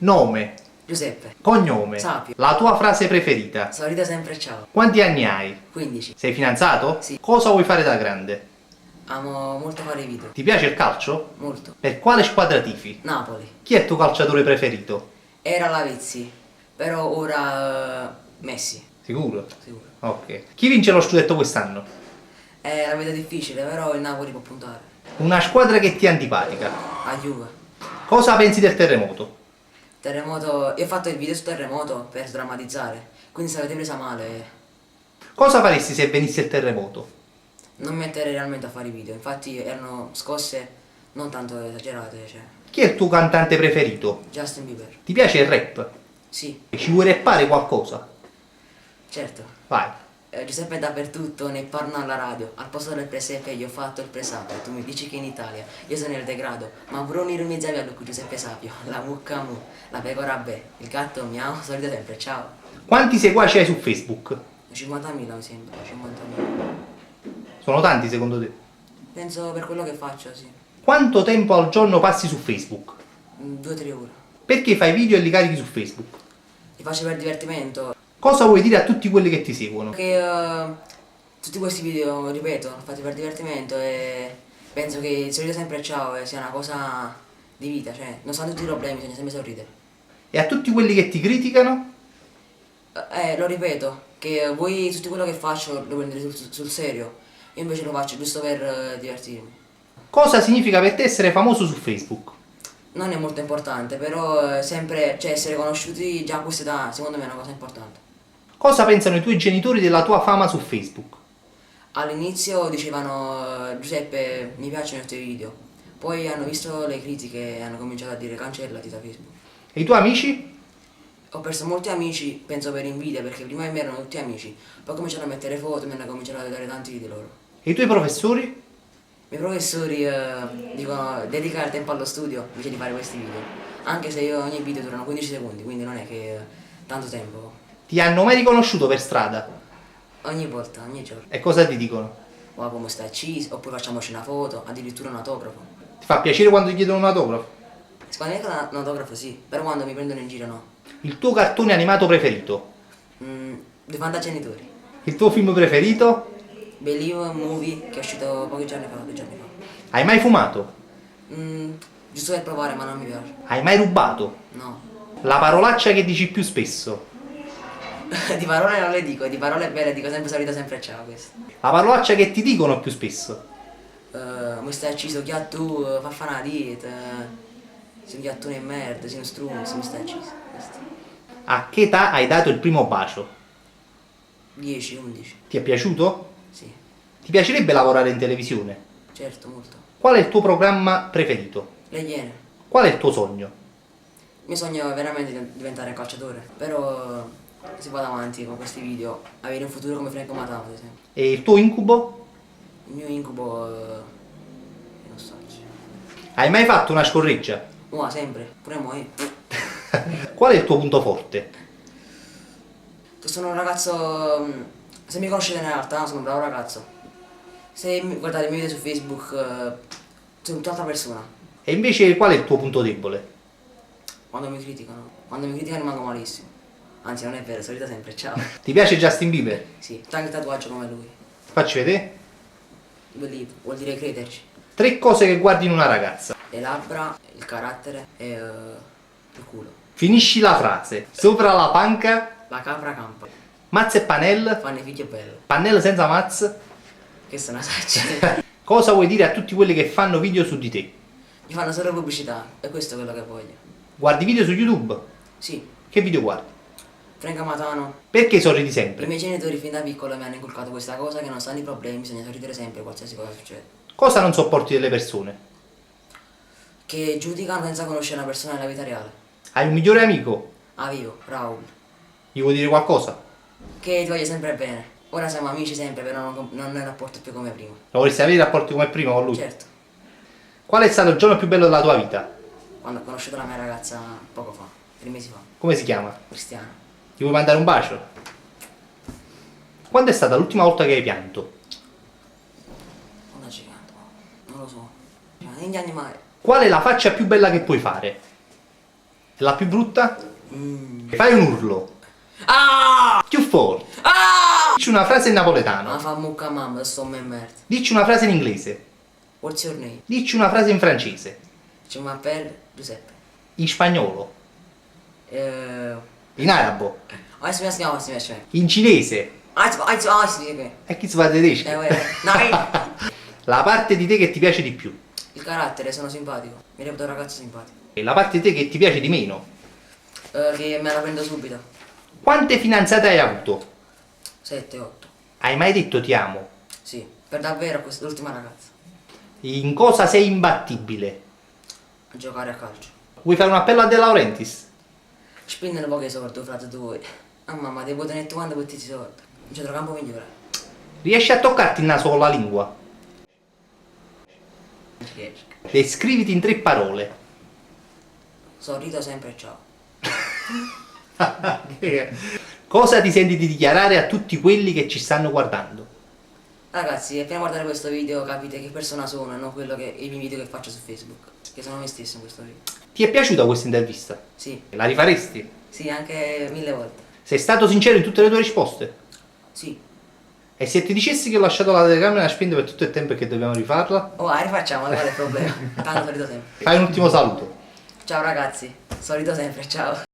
Nome, Giuseppe. cognome, Sapio. la tua frase preferita. Sorride sempre ciao. Quanti anni hai? 15. Sei fidanzato? Sì. Cosa vuoi fare da grande? Amo molto fare video. Ti piace il calcio? Molto. Per quale squadra tifi? Napoli. Chi è il tuo calciatore preferito? Era Lavezzi, però ora Messi. Sicuro? Sicuro. Ok. Chi vince lo scudetto quest'anno? La vedo difficile, però il Napoli può puntare. Una squadra che ti è antipatica. A Juve. Cosa pensi del terremoto? Terremoto. Io ho fatto il video sul terremoto per sdrammatizzare. Quindi se avete presa male, Cosa faresti se venisse il terremoto? non mi metterei realmente a fare i video. Infatti erano scosse non tanto esagerate, cioè. Chi è il tuo cantante preferito? Justin Bieber. Ti piace il rap? Sì, Ci vuoi rappare qualcosa? certo. Vai. Giuseppe è dappertutto, ne parlano alla radio. Al posto del presepe io ho fatto il presape. Tu mi dici che in Italia io sono il degrado. Ma Bruno Irmizzavi con Giuseppe Sapio. La mucca mu, la pecora be, il gatto miau, solito sempre, ciao. Quanti seguaci hai su Facebook? 50.000 mi sembra, 50.000. Sono tanti secondo te? Penso per quello che faccio, sì. Quanto tempo al giorno passi su Facebook? 2-3 ore. Perché fai video e li carichi su Facebook? Li faccio per divertimento. Cosa vuoi dire a tutti quelli che ti seguono? Che tutti questi video, ripeto, li fatti per divertimento e penso che il sorriso sempre ciao sia una cosa di vita, cioè, non sanno tutti i problemi, bisogna sempre sorridere. E a tutti quelli che ti criticano? Lo ripeto, che voi tutto quello che faccio lo prendete sul serio, io invece lo faccio giusto per divertirmi. Cosa significa per te essere famoso su Facebook? Non è molto importante, però sempre, cioè, essere conosciuti già a questa età, secondo me è una cosa importante. Cosa pensano i tuoi genitori della tua fama su Facebook? All'inizio dicevano Giuseppe mi piacciono i tuoi video, poi hanno visto le critiche e hanno cominciato a dire cancellati da Facebook. E i tuoi amici? Ho perso molti amici, penso per invidia, perché prima di me erano tutti amici, poi cominciano a mettere foto e mi hanno cominciato a vedere tanti di loro. E i tuoi professori? I miei professori dicono dedica il tempo allo studio invece di fare questi video, anche se ogni video durano 15 secondi, quindi non è che tanto tempo. Ti hanno mai riconosciuto per strada? Ogni volta, ogni giorno. E cosa ti dicono? Wow, come stai cheese, oppure facciamoci una foto, addirittura un autografo. Ti fa piacere quando ti chiedono un autografo? Secondo me un autografo sì, però quando mi prendono in giro no. Il tuo cartone animato preferito? Due Fantagenitori. Il tuo film preferito? Believe Movie che è uscito pochi giorni fa, 2 giorni fa. Hai mai fumato? Giusto per provare ma non mi piace. Hai mai rubato? No. La parolaccia che dici più spesso? Di parole non le dico, di parole belle dico sempre solito sempre ciao questo. La parolaccia che ti dicono più spesso? Mi stai acciso chi tu, fa fare una dieta, sei un ghiattone di merda, sei uno strunzo, mi stai acciso. Questo. A che età hai dato il primo bacio? 10, 11. Ti è piaciuto? Sì, Ti piacerebbe lavorare in televisione? certo, molto. Qual è il tuo programma preferito? Le Iene. Qual è il tuo sogno? Il mio sogno è veramente di diventare calciatore, però se vado avanti con questi video, avere un futuro come Franco Matano ad esempio. E il tuo incubo? Il mio incubo non so. Hai mai fatto una scorreggia? Sempre, pure mo'. Qual è il tuo punto forte? Sono un ragazzo, se mi conoscete in realtà sono un bravo ragazzo. Se guardate i miei video su Facebook, sono tutt'altra persona. E invece qual è il tuo punto debole? Quando mi criticano rimango malissimo. Anzi non è vero, solita sempre, ciao. Ti piace Justin Bieber? Sì, tanto il tatuaggio come lui. Facci vedere. Believe, vuol dire crederci. 3 cose che guardi in una ragazza. Le labbra, il carattere e il culo. Finisci la frase. Sopra la panca, La capra campa, Mazz e Panel, fanno i figli belli. Pannello senza Mazz. Questa è una saccia. Cosa vuoi dire a tutti quelli che fanno video su di te? Mi fanno solo pubblicità e questo è quello che voglio. Guardi video su YouTube? Sì, Che video guardi? Franco Matano. Perché sorridi I sempre? miei genitori fin da piccolo mi hanno inculcato questa cosa che non sanno i problemi, bisogna sorridere sempre qualsiasi cosa succede. Cosa non sopporti delle persone? Che giudicano senza conoscere una persona nella vita reale. Hai un migliore amico? Io, Raul. Gli vuoi dire qualcosa? Che ti voglio sempre bene. Ora siamo amici sempre, però non è un rapporto più come prima. Lo vorresti avere i rapporti come prima con lui? Certo, Qual è stato il giorno più bello della tua vita? quando ho conosciuto la mia ragazza poco fa, 3 mesi fa, Come si chiama? Cristiana. Gli vuoi mandare un bacio? Quando è stata l'ultima volta che hai pianto? Non lo so. Negli animali. Qual è la faccia più bella che puoi fare? E la più brutta? Fai un urlo. Ah! Più forte. Ah! Dici una frase in Ma napoletano. fa mucca mamma, sto me merda. Dici una frase in inglese. What's your name? Dici una frase in francese. Je m'appelle Giuseppe. In spagnolo. In arabo. Adesso. In cinese. Sì. E chi si fa tedesco? Dai! La parte di te che ti piace di più. Il carattere, sono simpatico. Mi reputo un ragazzo simpatico. E la parte di te che ti piace di meno. Che me la prendo subito. Quante fidanzate hai avuto? 7, 8. Hai mai detto ti amo? Sì, per davvero l'ultima ragazza. In cosa sei imbattibile? A giocare a calcio. Vuoi fare un appello a De Laurentiis? Spendono pochi soldi, frate tuoi. Ah mamma, devo tenere quando butti i soldi. Un centrocampo migliore. Riesci a toccarti il naso con la lingua? Riesco. Descriviti in 3 parole. Sorrido sempre, ciao. Cosa ti senti di dichiarare a tutti quelli che ci stanno guardando? Ragazzi, appena guardare questo video capite che persona sono e non quello che i miei video che faccio su Facebook. Che sono me stesso in questo video. Ti è piaciuta questa intervista? Sì, La rifaresti? sì, anche 1000 volte. Sei stato sincero in tutte le tue risposte? Sì. E se ti dicessi che ho lasciato la telecamera spenta per tutto il tempo e che dobbiamo rifarla? Oh, rifacciamo, qual è il problema? Tanto sorrido sempre. Fai un ultimo saluto. Ciao ragazzi, sorrido sempre, ciao.